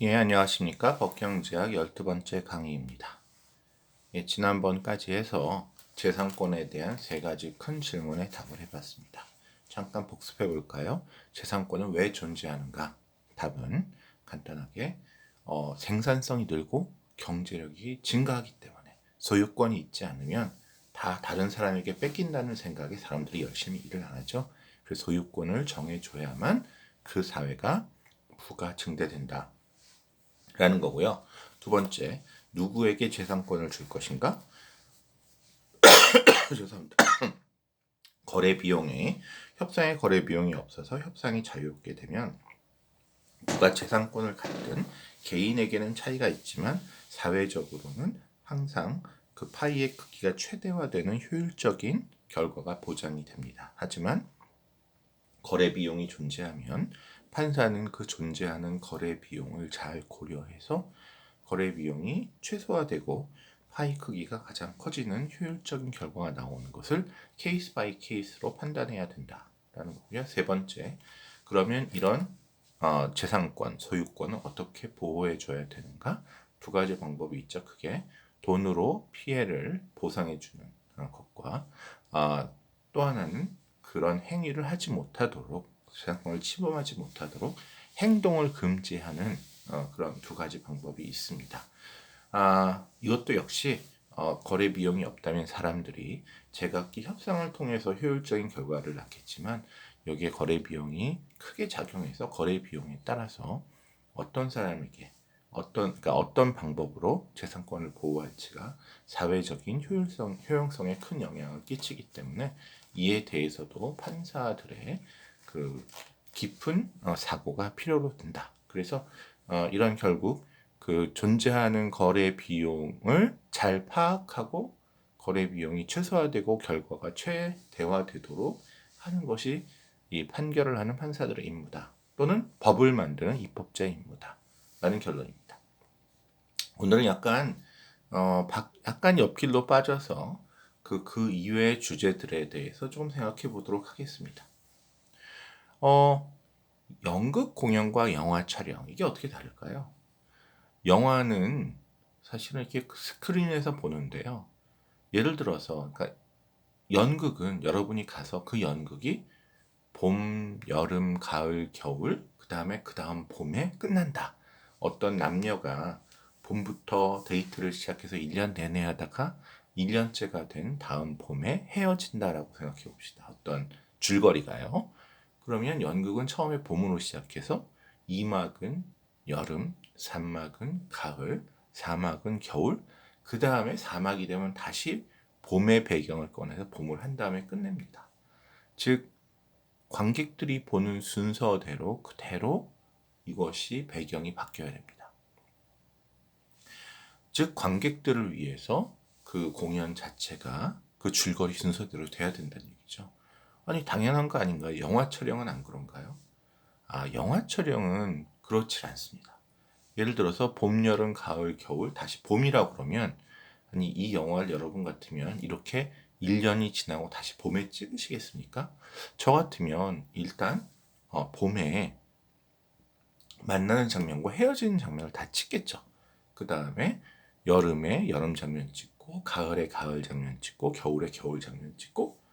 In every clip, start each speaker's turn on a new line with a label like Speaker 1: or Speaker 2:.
Speaker 1: 예, 안녕하십니까. 법경제학 12번째 강의입니다. 예, 지난번까지 해서 재산권에 대한 세 가지 큰 질문에 답을 해봤습니다. 잠깐 복습해 볼까요? 재산권은 왜 존재하는가? 답은 간단하게 생산성이 늘고 경제력이 증가하기 때문에 소유권이 있지 않으면 다 다른 사람에게 뺏긴다는 생각에 사람들이 열심히 일을 안 하죠. 그래서 소유권을 정해줘야만 그 사회가 부가 증대된다. 라는 거고요. 두 번째, 누구에게 재산권을 줄 것인가? 죄송합니다. 거래 비용이 협상의 거래 비용이 없어서 협상이 자유롭게 되면 누가 재산권을 갖든 개인에게는 차이가 있지만 사회적으로는 항상 그 파이의 크기가 최대화되는 효율적인 결과가 보장이 됩니다. 하지만 거래 비용이 존재하면 판사는 그 존재하는 거래 비용을 잘 고려해서 거래 비용이 최소화되고 파이 크기가 가장 커지는 효율적인 결과가 나오는 것을 케이스 바이 케이스로 판단해야 된다라는 거고요. 세 번째, 그러면 이런 재산권, 소유권을 어떻게 보호해 줘야 되는가? 두 가지 방법이 있죠. 크게 돈으로 피해를 보상해 주는 것과 또 하나는 그런 행위를 하지 못하도록 재산권을 침범하지 못하도록 행동을 금지하는 그런 두 가지 방법이 있습니다. 이것도 역시 거래 비용이 없다면 사람들이 제각기 협상을 통해서 효율적인 결과를 낳겠지만 여기에 거래 비용이 크게 작용해서 거래 비용에 따라서 어떤 사람에게 그러니까 어떤 방법으로 재산권을 보호할지가 사회적인 효용성에 큰 영향을 끼치기 때문에 이에 대해서도 판사들의 그 깊은 사고가 필요로 든다. 그래서 이런 결국 그 존재하는 거래 비용을 잘 파악하고 거래 비용이 최소화되고 결과가 최대화되도록 하는 것이 이 판결을 하는 판사들의 임무다. 또는 법을 만드는 입법자의 임무다. 라는 결론입니다. 오늘은 약간 옆길로 빠져서 그 이외의 주제들에 대해서 좀 생각해 보도록 하겠습니다. 연극 공연과 영화 촬영, 이게 어떻게 다를까요? 영화는 사실은 이렇게 스크린에서 보는데요. 예를 들어서, 그러니까 연극은 여러분이 가서 그 연극이 봄, 여름, 가을, 겨울, 그 다음 봄에 끝난다. 어떤 남녀가 봄부터 데이트를 시작해서 1년 내내 하다가 1년째가 된 다음 봄에 헤어진다라고 생각해 봅시다. 어떤 줄거리가요. 그러면 연극은 처음에 봄으로 시작해서 2막은 여름, 3막은 가을, 4막은 겨울, 그 다음에 4막이 되면 다시 봄의 배경을 꺼내서 봄을 한 다음에 끝냅니다. 즉, 관객들이 보는 순서대로 그대로 이것이 배경이 바뀌어야 됩니다. 즉, 관객들을 위해서 그 공연 자체가 그 줄거리 순서대로 돼야 된다는 얘기죠. 아니, 당연한 거 아닌가요? 영화 촬영은 안 그런가요? 영화 촬영은 그렇지 않습니다. 예를 들어서 봄, 여름, 가을, 겨울, 다시 봄이라고 그러면 아니 이 영화를 여러분 같으면 이렇게 1년이 지나고 다시 봄에 찍으시겠습니까? 저 같으면 일단 봄에 만나는 장면과 헤어지는 장면을 다 찍겠죠. 그 다음에 여름에 여름 장면 찍고 가을에 가을 장면 찍고 겨울에 겨울 장면 찍고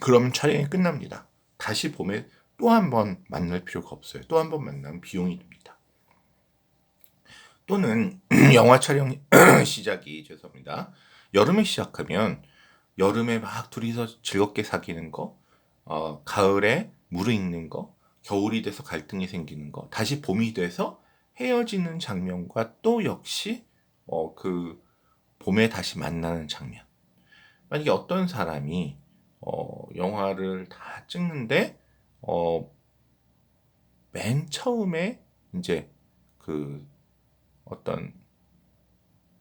Speaker 1: 그러면 촬영이 끝납니다. 다시 봄에 또 한 번 만날 필요가 없어요. 또 한 번 만나면 비용이 듭니다. 또는 영화 촬영 시작이 죄송합니다. 여름에 시작하면 여름에 막 둘이서 즐겁게 사귀는 거, 가을에 무르익는 거, 겨울이 돼서 갈등이 생기는 거, 다시 봄이 돼서 헤어지는 장면과 또 역시 그 봄에 다시 만나는 장면. 만약에 어떤 사람이 영화를 다 찍는데 맨 처음에 이제 그 어떤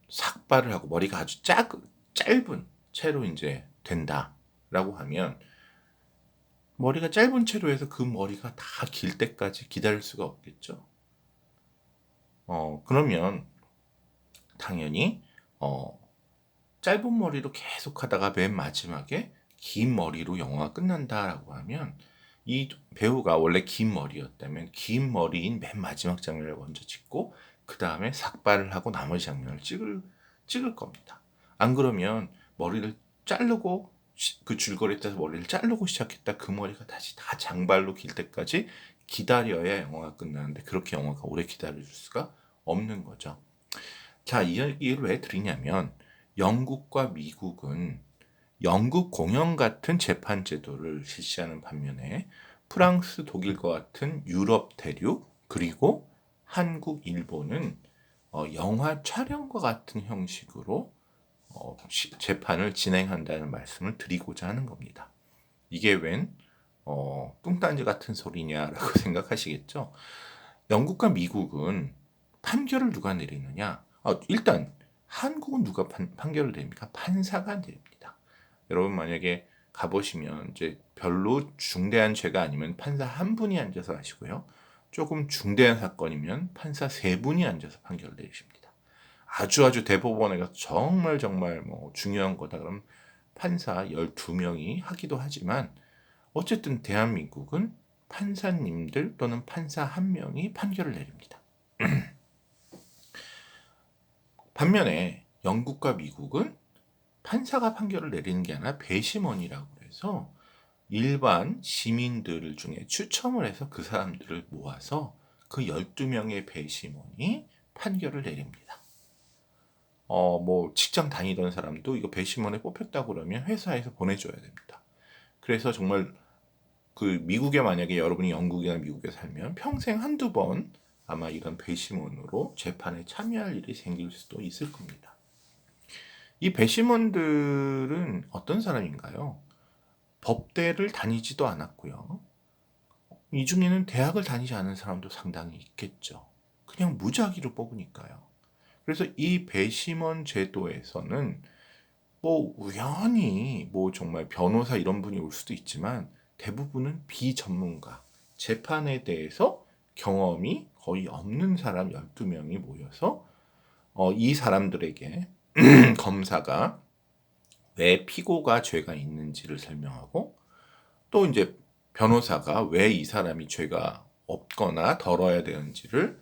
Speaker 1: 삭발을 하고 머리가 아주 짧은 채로 이제 된다라고 하면 머리가 짧은 채로 해서 그 머리가 다 길 때까지 기다릴 수가 없겠죠. 그러면 당연히 짧은 머리로 계속 하다가 맨 마지막에 긴 머리로 영화가 끝난다라고 하면 이 배우가 원래 긴 머리였다면 긴 머리인 맨 마지막 장면을 먼저 찍고 그 다음에 삭발을 하고 나머지 장면을 찍을 겁니다. 안 그러면 머리를 자르고 그 줄거리에 따라서 머리를 자르고 시작했다 그 머리가 다시 다 장발로 길 때까지 기다려야 영화가 끝나는데 그렇게 영화가 오래 기다려줄 수가 없는 거죠. 자, 이 얘기를 왜 드리냐면 영국과 미국은 영국 공영 같은 재판 제도를 실시하는 반면에 프랑스, 독일과 같은 유럽 대륙 그리고 한국, 일본은 영화 촬영과 같은 형식으로 재판을 진행한다는 말씀을 드리고자 하는 겁니다. 이게 웬 뚱딴지 같은 소리냐라고 생각하시겠죠? 영국과 미국은 판결을 누가 내리느냐? 일단 한국은 누가 판결을 내립니까? 판사가 내립니다. 여러분 만약에 가보시면 이제 별로 중대한 죄가 아니면 판사 한 분이 앉아서 하시고요. 조금 중대한 사건이면 판사 세 분이 앉아서 판결을 내리십니다. 아주 대법원에 가서 정말 뭐 중요한 거다 그러면 판사 12명이 하기도 하지만 어쨌든 대한민국은 판사님들 또는 판사 한 명이 판결을 내립니다. 반면에 영국과 미국은 판사가 판결을 내리는 게 아니라 배심원이라고 해서 일반 시민들 중에 추첨을 해서 그 사람들을 모아서 그 12명의 배심원이 판결을 내립니다. 뭐 직장 다니던 사람도 이거 배심원에 뽑혔다고 그러면 회사에서 보내줘야 됩니다. 그래서 정말 그 미국에 만약에 여러분이 영국이나 미국에 살면 평생 한두 번 아마 이런 배심원으로 재판에 참여할 일이 생길 수도 있을 겁니다. 이 배심원들은 어떤 사람인가요? 법대를 다니지도 않았고요. 이 중에는 대학을 다니지 않은 사람도 상당히 있겠죠. 그냥 무작위로 뽑으니까요. 그래서 이 배심원 제도에서는 뭐 우연히 뭐 정말 변호사 이런 분이 올 수도 있지만 대부분은 비전문가, 재판에 대해서 경험이 거의 없는 사람 12명이 모여서 이 사람들에게 검사가 왜 피고가 죄가 있는지를 설명하고 또 이제 변호사가 왜 이 사람이 죄가 없거나 덜어야 되는지를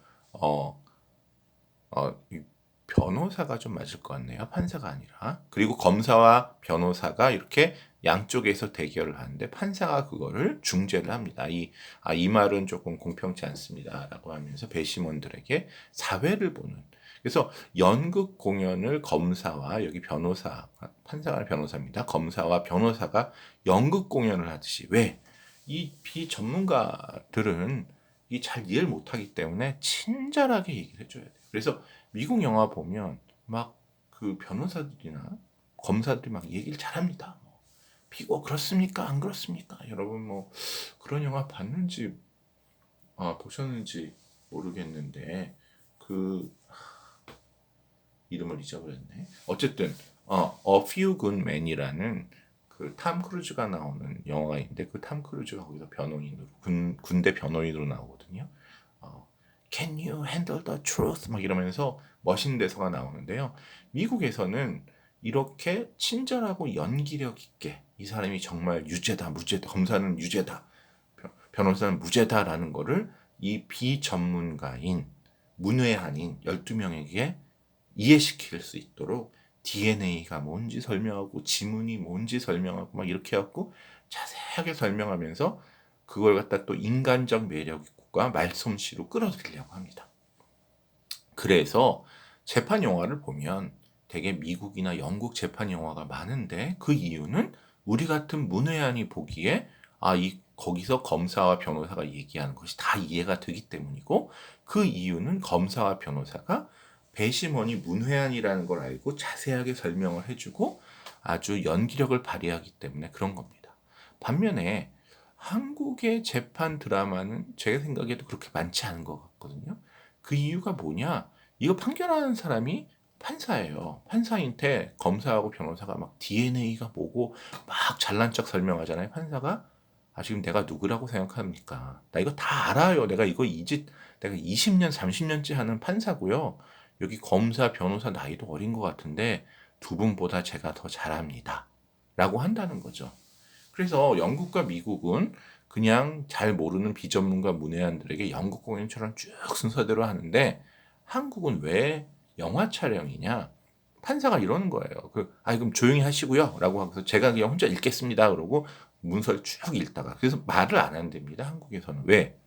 Speaker 1: 변호사가 좀 맞을 것 같네요. 판사가 아니라. 그리고 검사와 변호사가 이렇게 양쪽에서 대결을 하는데 판사가 그거를 중재를 합니다. 이 말은 조금 공평치 않습니다. 라고 하면서 배심원들에게 사회를 보는. 그래서 연극 공연을 검사와 여기 변호사, 판사가 변호사입니다. 검사와 변호사가 연극 공연을 하듯이 왜? 이 비전문가들은 이 잘 이해를 못하기 때문에 친절하게 얘기를 해줘야 돼요. 그래서 미국 영화 보면 막 그 변호사들이나 검사들이 막 얘기를 잘합니다. 피고 그렇습니까? 안 그렇습니까? 여러분 뭐 그런 영화 봤는지 보셨는지 모르겠는데 그 이름을 잊어버렸네. 어쨌든 A Few Good Men이라는 그 탐 크루즈가 나오는 영화가 있는데 그 탐 크루즈가 거기서 변호인으로 군대 변호인으로 나오거든요. Can you handle the truth? 막 이러면서 멋있는 대사가 나오는데요. 미국에서는 이렇게 친절하고 연기력 있게 이 사람이 정말 유죄다, 무죄다, 검사는 유죄다, 변호사는 무죄다라는 거를 이 비전문가인 문외한인 12명에게 이해시킬 수 있도록 DNA가 뭔지 설명하고 지문이 뭔지 설명하고 막 이렇게 해갖고 자세하게 설명하면서 그걸 갖다 또 인간적 매력과 말솜씨로 끌어들이려고 합니다. 그래서 재판 영화를 보면 되게 미국이나 영국 재판 영화가 많은데 그 이유는 우리 같은 문외한이 보기에 거기서 검사와 변호사가 얘기하는 것이 다 이해가 되기 때문이고 그 이유는 검사와 변호사가 배심원이 문외한이라는 걸 알고 자세하게 설명을 해주고 아주 연기력을 발휘하기 때문에 그런 겁니다. 반면에 한국의 재판 드라마는 제가 생각해도 그렇게 많지 않은 것 같거든요. 그 이유가 뭐냐? 이거 판결하는 사람이 판사예요. 판사인데 검사하고 변호사가 막 DNA가 뭐고 막 잘난 척 설명하잖아요. 판사가 지금 내가 누구라고 생각합니까? 나 이거 다 알아요. 내가 20년, 30년째 하는 판사고요. 여기 검사, 변호사 나이도 어린 것 같은데 두 분보다 제가 더 잘합니다. 라고 한다는 거죠. 그래서 영국과 미국은 그냥 잘 모르는 비전문가 문외한들에게 연극 공연처럼 쭉 순서대로 하는데 한국은 왜 영화 촬영이냐? 판사가 이러는 거예요. 그럼 조용히 하시고요. 라고 하고서 제가 그냥 혼자 읽겠습니다. 그러고 문서를 쭉 읽다가. 그래서 말을 안 한답니다. 한국에서는. 왜?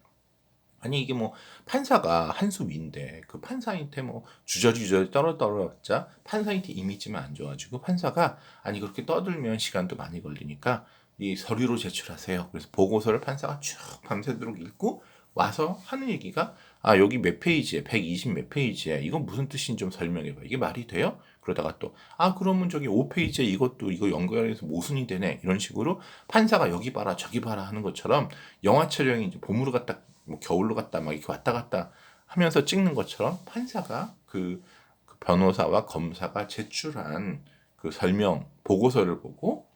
Speaker 1: 아니, 이게 뭐, 판사가 한 수 위인데, 그 판사한테 뭐, 주저주저 떨어봤자, 판사한테 이미지만 안 좋아지고, 판사가, 아니, 그렇게 떠들면 시간도 많이 걸리니까, 이 서류로 제출하세요. 그래서 보고서를 판사가 쭉 밤새도록 읽고, 와서 하는 얘기가, 여기 몇 페이지에, 120 몇 페이지에, 이건 무슨 뜻인지 좀 설명해봐. 이게 말이 돼요? 그러다가 또, 그러면 저기 5페이지에 이거 연결해서 모순이 되네. 이런 식으로 판사가 여기 봐라, 저기 봐라 하는 것처럼, 영화 촬영이 이제 봄으로 갔다 뭐 겨울로 갔다 막 이렇게 왔다 갔다 하면서 찍는 것처럼 판사가 그 변호사와 검사가 제출한 그 설명 보고서를 보고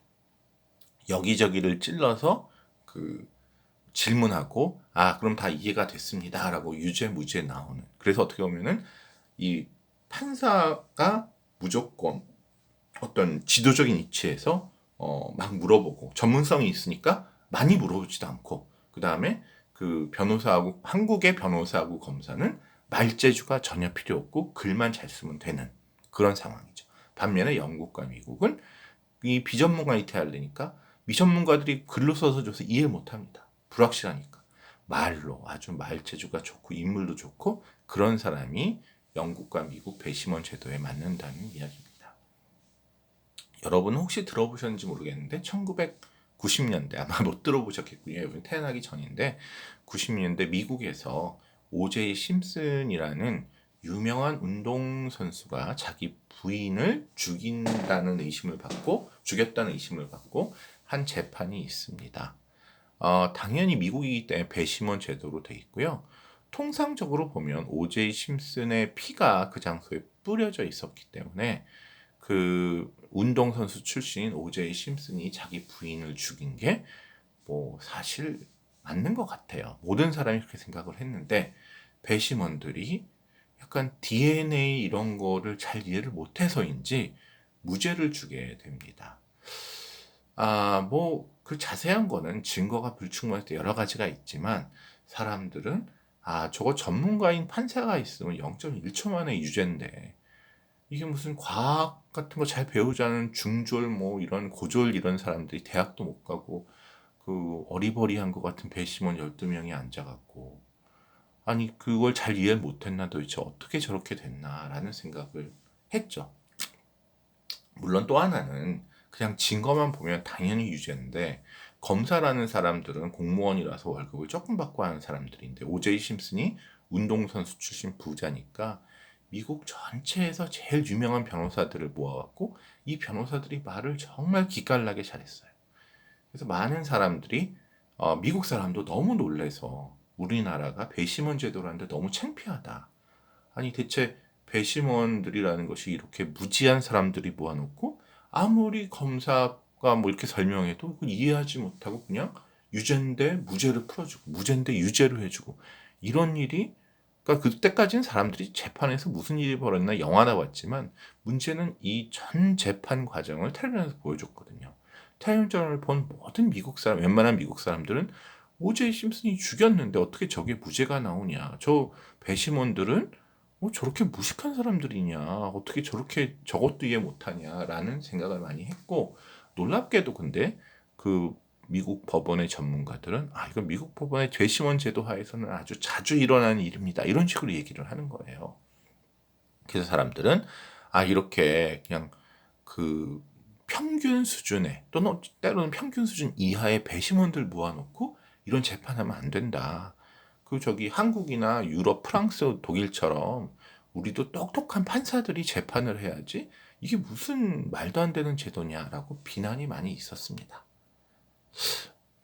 Speaker 1: 여기저기를 찔러서 그 질문하고 그럼 다 이해가 됐습니다라고 유죄 무죄 나오는. 그래서 어떻게 보면은 이 판사가 무조건 어떤 지도적인 위치에서 막 물어보고 전문성이 있으니까 많이 물어보지도 않고 그 다음에 그 변호사하고 한국의 변호사하고 검사는 말재주가 전혀 필요 없고 글만 잘 쓰면 되는 그런 상황이죠. 반면에 영국과 미국은 이 비전문가한테 하려니까 미전문가들이 글로 써서 줘서 이해 못합니다. 불확실하니까. 말로 아주 말재주가 좋고 인물도 좋고 그런 사람이 영국과 미국 배심원 제도에 맞는다는 이야기입니다. 여러분은 혹시 들어보셨는지 모르겠는데 1990년대 아마 못 들어보셨겠군요. 여러분 태어나기 전인데 90년대 미국에서 오제이 심슨이라는 유명한 운동선수가 자기 부인을 죽였다는 의심을 받고 한 재판이 있습니다. 당연히 미국이기 때문에 배심원 제도로 돼 있고요. 통상적으로 보면 오제이 심슨의 피가 그 장소에 뿌려져 있었기 때문에 그 운동선수 출신인 오제이 심슨이 자기 부인을 죽인 게 뭐 사실 맞는 것 같아요. 모든 사람이 그렇게 생각을 했는데 배심원들이 약간 DNA 이런 거를 잘 이해를 못해서인지 무죄를 주게 됩니다. 뭐 그 자세한 거는 증거가 불충분해서 여러 가지가 있지만 사람들은 저거 전문가인 판사가 있으면 0.1초 만에 유죄인데 이게 무슨 과학 같은 거 잘 배우자는 중졸 뭐 이런 고졸 이런 사람들이 대학도 못 가고 그 어리버리한 것 같은 배심원 12명이 앉아갖고 아니 그걸 잘 이해 못했나 도대체 어떻게 저렇게 됐나라는 생각을 했죠. 물론 또 하나는 그냥 증거만 보면 당연히 유죄인데 검사라는 사람들은 공무원이라서 월급을 조금 받고 하는 사람들인데 오제이 심슨이 운동선수 출신 부자니까 미국 전체에서 제일 유명한 변호사들을 모아갖고 이 변호사들이 말을 정말 기깔나게 잘했어요. 그래서 많은 사람들이 미국 사람도 너무 놀래서 우리나라가 배심원 제도라는데 너무 창피하다. 아니 대체 배심원들이라는 것이 이렇게 무지한 사람들이 모아놓고 아무리 검사가 뭐 이렇게 설명해도 이해하지 못하고 그냥 유죄인데 무죄를 풀어주고 무죄인데 유죄로 해주고 이런 일이 그러니까 그때까지는 사람들이 재판에서 무슨 일이 벌어졌나 영화나 봤지만 문제는 이 전 재판 과정을 텔레비전에서 보여줬거든요. 텔레비전을 본 모든 미국 사람, 웬만한 미국 사람들은 오제이 심슨이 죽였는데 어떻게 저게 무죄가 나오냐. 저 배심원들은 저렇게 무식한 사람들이냐. 어떻게 저렇게 저것도 이해 못하냐라는 생각을 많이 했고 놀랍게도 근데 그 미국 법원의 전문가들은 이건 미국 법원의 배심원 제도 하에서는 아주 자주 일어나는 일입니다. 이런 식으로 얘기를 하는 거예요. 그래서 사람들은 이렇게 그냥 그 평균 수준의 또는 때로는 평균 수준 이하의 배심원들 모아놓고 이런 재판하면 안 된다. 저기 한국이나 유럽, 프랑스, 독일처럼 우리도 똑똑한 판사들이 재판을 해야지 이게 무슨 말도 안 되는 제도냐라고 비난이 많이 있었습니다.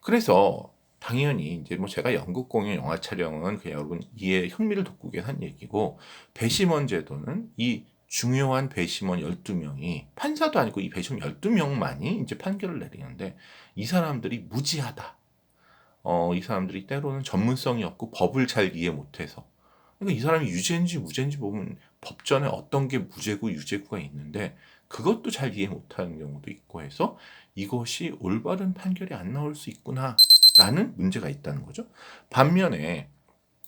Speaker 1: 그래서 당연히 이제 뭐 제가 연극 공연 영화 촬영은 그냥 여러분 이해 흥미를 돋구게 한 얘기고 배심원 제도는 이 중요한 배심원 12명이 판사도 아니고 이 배심원 12명만이 이제 판결을 내리는데 이 사람들이 무지하다. 이 사람들이 때로는 전문성이 없고 법을 잘 이해 못해서 그러니까 이 사람이 유죄인지 무죄인지 보면 법전에 어떤 게 무죄고 유죄고가 있는데 그것도 잘 이해 못하는 경우도 있고 해서 이것이 올바른 판결이 안 나올 수 있구나 라는 문제가 있다는 거죠. 반면에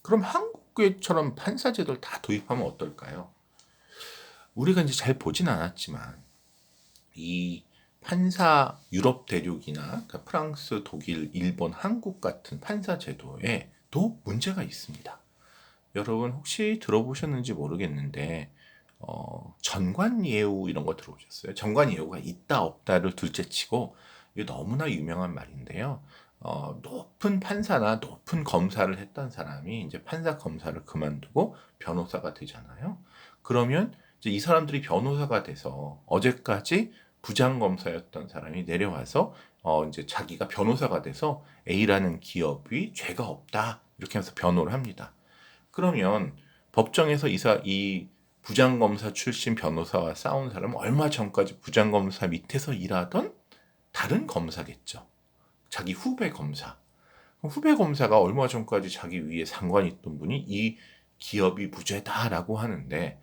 Speaker 1: 그럼 한국처럼 판사제도를 다 도입하면 어떨까요? 우리가 이제 잘 보진 않았지만 이 판사 유럽 대륙이나 그러니까 프랑스, 독일, 일본, 한국 같은 판사 제도에도 문제가 있습니다. 여러분 혹시 들어보셨는지 모르겠는데 전관예우 이런 거 들어보셨어요? 전관예우가 있다 없다를 둘째치고 이게 너무나 유명한 말인데요. 높은 판사나 높은 검사를 했던 사람이 이제 판사 검사를 그만두고 변호사가 되잖아요. 그러면 이제 이 사람들이 변호사가 돼서 어제까지 부장검사였던 사람이 내려와서 이제 자기가 변호사가 돼서 A라는 기업이 죄가 없다 이렇게 해서 변호를 합니다. 그러면 법정에서 이 부장검사 출신 변호사와 싸운 사람은 얼마 전까지 부장검사 밑에서 일하던 다른 검사겠죠. 자기 후배 검사. 후배 검사가 얼마 전까지 자기 위에 상관이 있던 분이 이 기업이 무죄다라고 하는데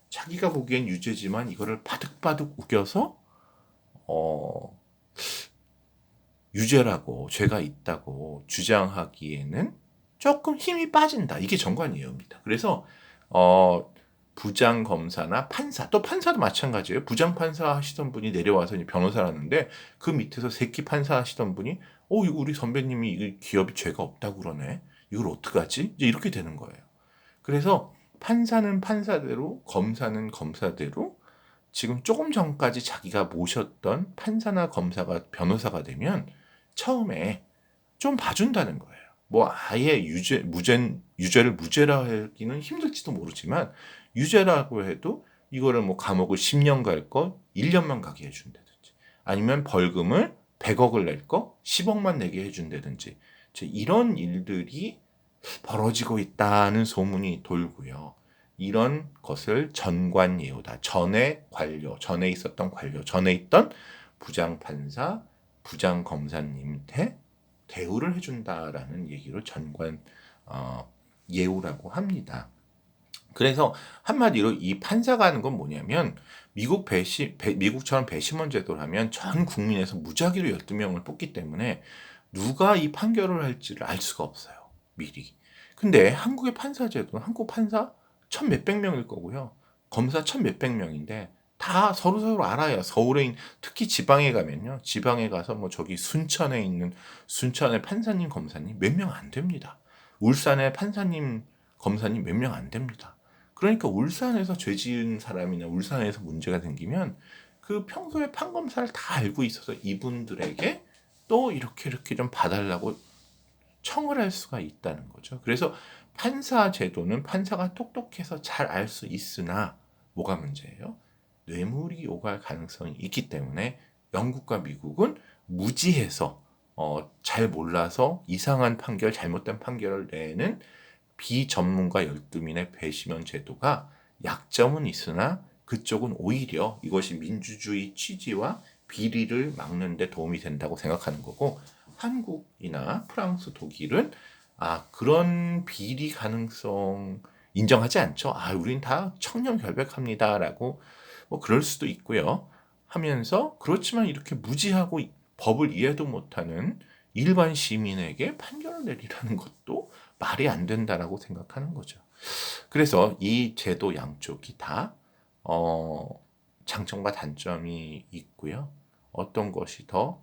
Speaker 1: 자기가 보기엔 유죄지만 이거를 바득바득 우겨서 유죄라고 죄가 있다고 주장하기에는 조금 힘이 빠진다. 이게 정관이에요입니다. 그래서 부장 검사나 판사, 또 판사도 마찬가지예요. 부장 판사 하시던 분이 내려와서 이제 변호사라는데 그 밑에서 새끼 판사 하시던 분이 이거 우리 선배님이 이 기업이 죄가 없다고 그러네. 이걸 어떡하지? 이제 이렇게 되는 거예요. 그래서 판사는 판사대로, 검사는 검사대로 지금 조금 전까지 자기가 모셨던 판사나 검사가 변호사가 되면 처음에 좀 봐준다는 거예요. 뭐 아예 유죄를 무죄라 하기는 힘들지도 모르지만 유죄라고 해도 이거를 뭐 감옥을 10년 갈 거 1년만 가게 해준다든지 아니면 벌금을 100억을 낼 거 10억만 내게 해준다든지 이런 일들이 벌어지고 있다는 소문이 돌고요. 이런 것을 전관예우다. 전에 있었던 관료, 전에 있던 부장판사, 부장검사님한테 대우를 해준다라는 얘기로 예우라고 합니다. 그래서 한마디로 이 판사가 하는 건 뭐냐면 미국처럼 배심원 제도를 하면 전 국민에서 무작위로 12명을 뽑기 때문에 누가 이 판결을 할지를 알 수가 없어요. 미리. 근데 한국의 판사 제도는 한국 판사 1,000몇백 명일 거고요. 검사 1,000몇백 명인데 다 서로 알아요. 서울에 특히 지방에 가면요. 지방에 가서 뭐 저기 순천에 있는 순천의 판사님 검사님 몇 명 안 됩니다. 울산의 판사님 검사님 몇 명 안 됩니다. 그러니까 울산에서 죄 지은 사람이나 울산에서 문제가 생기면 그 평소에 판검사를 다 알고 있어서 이분들에게 또 이렇게 좀 봐달라고 청을 할 수가 있다는 거죠. 그래서 판사 제도는 판사가 똑똑해서 잘 알 수 있으나 뭐가 문제예요? 뇌물이 오갈 가능성이 있기 때문에 영국과 미국은 무지해서 잘 몰라서 이상한 판결, 잘못된 판결을 내는 비전문가 12민의 배심원 제도가 약점은 있으나 그쪽은 오히려 이것이 민주주의 취지와 비리를 막는 데 도움이 된다고 생각하는 거고 한국이나 프랑스, 독일은 그런 비리 가능성 인정하지 않죠. 우린 다 청렴결백합니다라고 뭐 그럴 수도 있고요. 하면서 그렇지만 이렇게 무지하고 법을 이해도 못하는 일반 시민에게 판결을 내리라는 것도 말이 안 된다라고 생각하는 거죠. 그래서 이 제도 양쪽이 다 장점과 단점이 있고요. 어떤 것이 더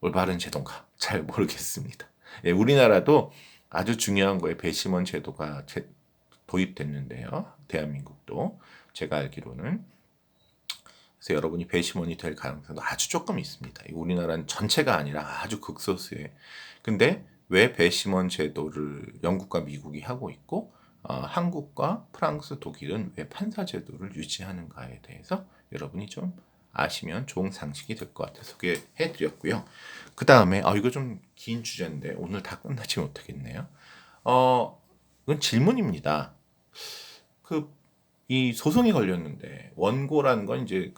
Speaker 1: 올바른 제도인가 잘 모르겠습니다. 우리나라도 아주 중요한 거에 배심원 제도가 도입됐는데요. 대한민국도 제가 알기로는 그래서 여러분이 배심원이 될 가능성도 아주 조금 있습니다. 우리나라는 전체가 아니라 아주 극소수에. 근데 왜 배심원 제도를 영국과 미국이 하고 있고 한국과 프랑스, 독일은 왜 판사 제도를 유지하는가에 대해서 여러분이 좀 아시면 좋은 상식이 될 것 같아서 소개해드렸고요. 그 다음에 이거 좀 긴 주제인데 오늘 다 끝나지 못하겠네요. 이건 질문입니다. 이 소송이 걸렸는데 원고라는 건 이제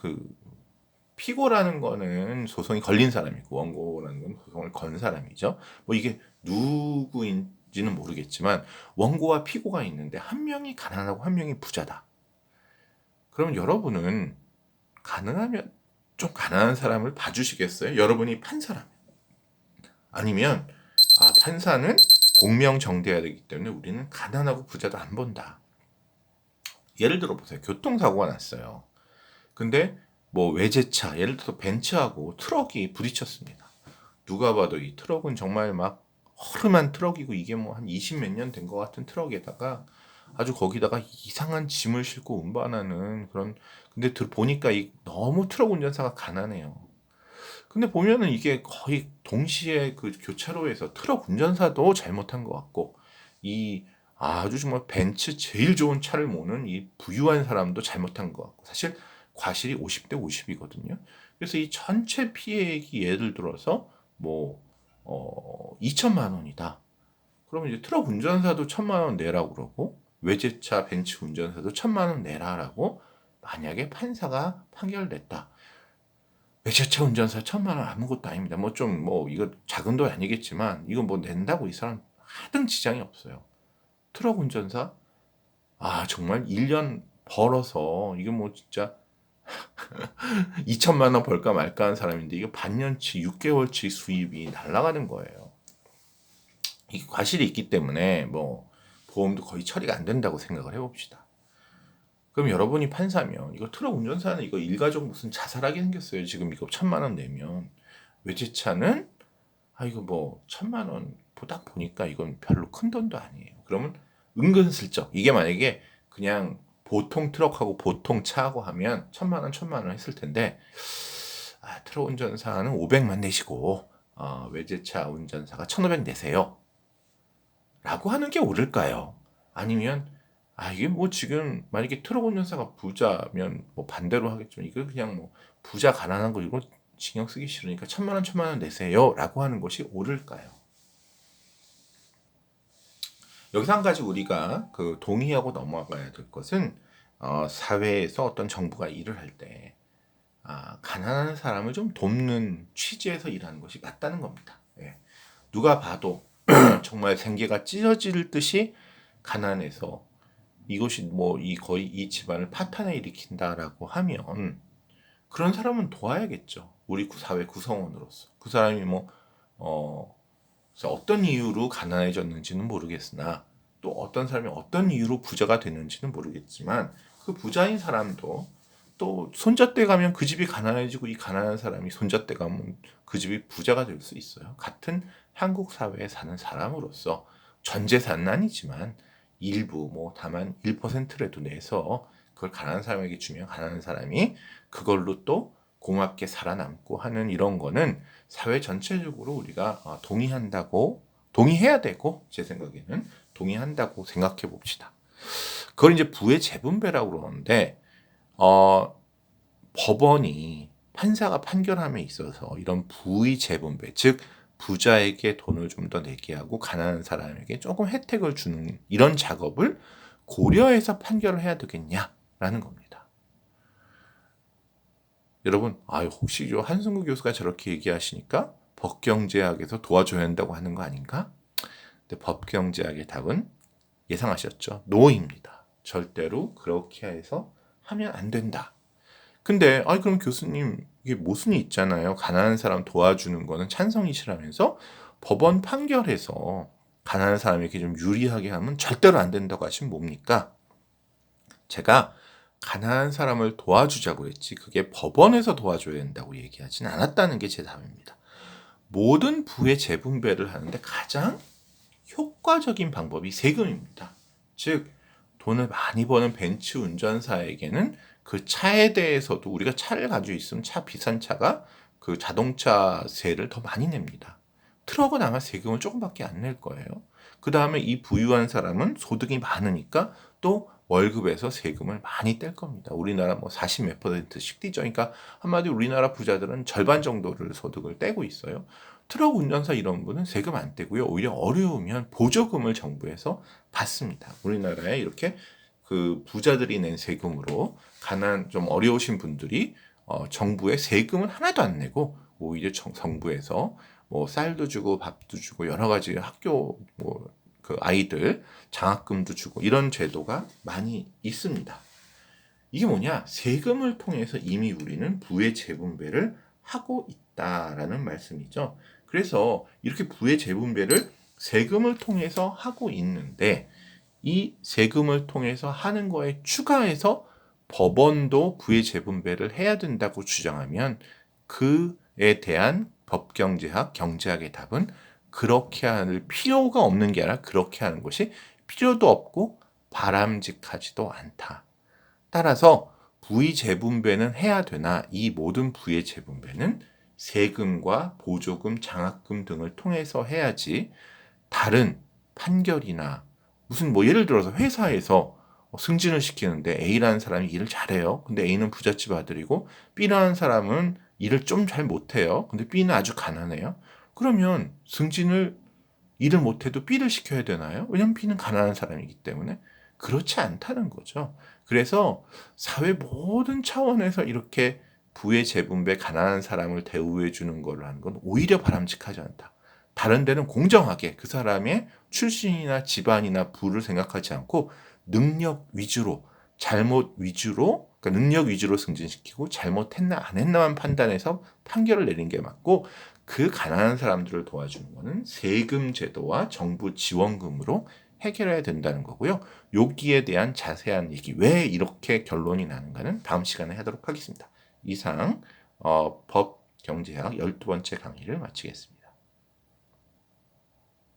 Speaker 1: 피고라는 거는 소송이 걸린 사람이고 원고라는 건 소송을 건 사람이죠. 뭐 이게 누구인지는 모르겠지만 원고와 피고가 있는데 한 명이 가난하고 한 명이 부자다. 그러면 여러분은 가능하면 좀 가난한 사람을 봐주시겠어요? 여러분이 판사라면. 아니면 판사는 공명정대해야 되기 때문에 우리는 가난하고 부자도 안 본다. 예를 들어 보세요. 교통사고가 났어요. 근데 뭐 외제차, 예를 들어 벤츠하고 트럭이 부딪혔습니다. 누가 봐도 이 트럭은 정말 막 허름한 트럭이고 이게 뭐 한 20 몇 년 된 것 같은 트럭에다가 아주 거기다가 이상한 짐을 싣고 운반하는 그런. 근데 보니까 너무 트럭 운전사가 가난해요. 근데 보면은 이게 거의 동시에 그 교차로에서 트럭 운전사도 잘못한 것 같고 이 아주 정말 벤츠 제일 좋은 차를 모는 이 부유한 사람도 잘못한 것 같고, 사실 과실이 50대 50이거든요. 그래서 이 전체 피해액이 예를 들어서 뭐 2천만 원이다. 그러면 이제 트럭 운전사도 1,000만 원 내라고 그러고 외제차 벤츠 운전사도 1,000만 원 내라라고 만약에 판사가 판결냈다. 외제차 운전사 1,000만 원 아무것도 아닙니다. 이거 작은 돈 아니겠지만 이거 뭐 낸다고 이 사람 하등 지장이 없어요. 트럭 운전사 정말 1년 벌어서 이게 뭐 진짜 2천만 원 벌까 말까 하는 사람인데 이게 반년치 6개월치 수입이 날아가는 거예요. 이게 과실이 있기 때문에 뭐 보험도 거의 처리가 안 된다고 생각을 해봅시다. 그럼 여러분이 판사면 이거 트럭 운전사는 이거 일가족 무슨 자살하게 생겼어요. 지금 이거 1,000만 원 내면 외제차는 이거 뭐 1,000만 원 보다 보니까 이건 별로 큰 돈도 아니에요. 그러면 은근슬쩍 이게 만약에 그냥 보통 트럭하고 보통 차하고 하면 1,000만 원 했을 텐데 트럭 운전사는 500만 내시고 외제차 운전사가 1,500 내세요. 라고 하는 게 옳을까요? 아니면 이게 뭐 지금 만약에 트럭 운전사가 부자면 뭐 반대로 하겠지만 이거 그냥 뭐 부자 가난한 거 이거 신경 쓰기 싫으니까 1,000만 원 내세요 라고 하는 것이 옳을까요? 여기서 한 가지 우리가 동의하고 넘어가야 될 것은 사회에서 어떤 정부가 일을 할 때 가난한 사람을 좀 돕는 취지에서 일하는 것이 맞다는 겁니다. 예. 누가 봐도 정말 생계가 찢어질 듯이 가난해서 이것이 거의 이 집안을 파탄에 일으킨다라고 하면 그런 사람은 도와야겠죠. 우리 사회 구성원으로서. 그 사람이 어떤 이유로 가난해졌는지는 모르겠으나 또 어떤 사람이 어떤 이유로 부자가 됐는지는 모르겠지만 그 부자인 사람도 또 손잣대 가면 그 집이 가난해지고 이 가난한 사람이 손잣대 가면 그 집이 부자가 될 수 있어요. 같은 한국 사회에 사는 사람으로서 전 재산은 아니지만 일부 다만 1%라도 내서 그걸 가난한 사람에게 주면 가난한 사람이 그걸로 또 고맙게 살아남고 하는 이런 거는 사회 전체적으로 우리가 동의해야 되고, 제 생각에는 동의한다고 생각해 봅시다. 그걸 이제 부의 재분배라고 그러는데 법원이 판사가 판결함에 있어서 이런 부의 재분배, 즉 부자에게 돈을 좀 더 내게 하고 가난한 사람에게 조금 혜택을 주는 이런 작업을 고려해서 판결을 해야 되겠냐라는 겁니다. 여러분, 혹시 한승구 교수가 저렇게 얘기하시니까 법경제학에서 도와줘야 한다고 하는 거 아닌가? 근데 법경제학의 답은 예상하셨죠? 노입니다. 절대로 그렇게 해서 하면 안 된다. 근데 그럼 교수님 이게 모순이 있잖아요. 가난한 사람 도와주는 거는 찬성이시라면서 법원 판결에서 가난한 사람에게 좀 유리하게 하면 절대로 안 된다고 하시면 뭡니까? 제가 가난한 사람을 도와주자고 했지 그게 법원에서 도와줘야 된다고 얘기하진 않았다는 게 제 답입니다. 모든 부의 재분배를 하는데 가장 효과적인 방법이 세금입니다. 즉 돈을 많이 버는 벤츠 운전사에게는 그 차에 대해서도 우리가 차를 가지고 있으면 비싼 차가 그 자동차세를 더 많이 냅니다. 트럭은 아마 세금을 조금밖에 안 낼 거예요. 그 다음에 이 부유한 사람은 소득이 많으니까 또 월급에서 세금을 많이 뗄 겁니다. 우리나라 40 몇 %씩 떼죠. 그러니까 한마디로 우리나라 부자들은 절반 정도를 소득을 떼고 있어요. 트럭 운전사 이런 분은 세금 안 떼고요. 오히려 어려우면 보조금을 정부에서 받습니다. 우리나라에 이렇게 그 부자들이 낸 세금으로 좀 어려우신 분들이 정부에 세금을 하나도 안 내고 오히려 정부에서 쌀도 주고 밥도 주고 여러 가지 학교 그 아이들 장학금도 주고 이런 제도가 많이 있습니다. 이게 뭐냐? 세금을 통해서 이미 우리는 부의 재분배를 하고 있다라는 말씀이죠. 그래서 이렇게 부의 재분배를 세금을 통해서 하고 있는데 이 세금을 통해서 하는 거에 추가해서 법원도 부의 재분배를 해야 된다고 주장하면 그에 대한 법경제학, 경제학의 답은 그렇게 할 필요가 없는 게 아니라 그렇게 하는 것이 필요도 없고 바람직하지도 않다. 따라서 부의 재분배는 해야 되나 이 모든 부의 재분배는 세금과 보조금, 장학금 등을 통해서 해야지 다른 판결이나 무슨 뭐 예를 들어서 회사에서 승진을 시키는데 A라는 사람이 일을 잘해요. 근데 A는 부잣집 아들이고 B라는 사람은 일을 좀 잘 못해요. 근데 B는 아주 가난해요. 그러면 일을 못해도 B를 시켜야 되나요? 왜냐면 B는 가난한 사람이기 때문에. 그렇지 않다는 거죠. 그래서 사회 모든 차원에서 이렇게 부의 재분배, 가난한 사람을 대우해 주는 걸 하는 건 오히려 바람직하지 않다. 다른 데는 공정하게 그 사람의 출신이나 집안이나 부를 생각하지 않고 능력 위주로, 잘못 위주로, 그러니까 능력 위주로 승진시키고 잘못했나 안 했나만 판단해서 판결을 내린 게 맞고 그 가난한 사람들을 도와주는 것은 세금 제도와 정부 지원금으로 해결해야 된다는 거고요. 여기에 대한 자세한 얘기, 왜 이렇게 결론이 나는가는 다음 시간에 하도록 하겠습니다. 이상 법 경제학 12번째 강의를 마치겠습니다.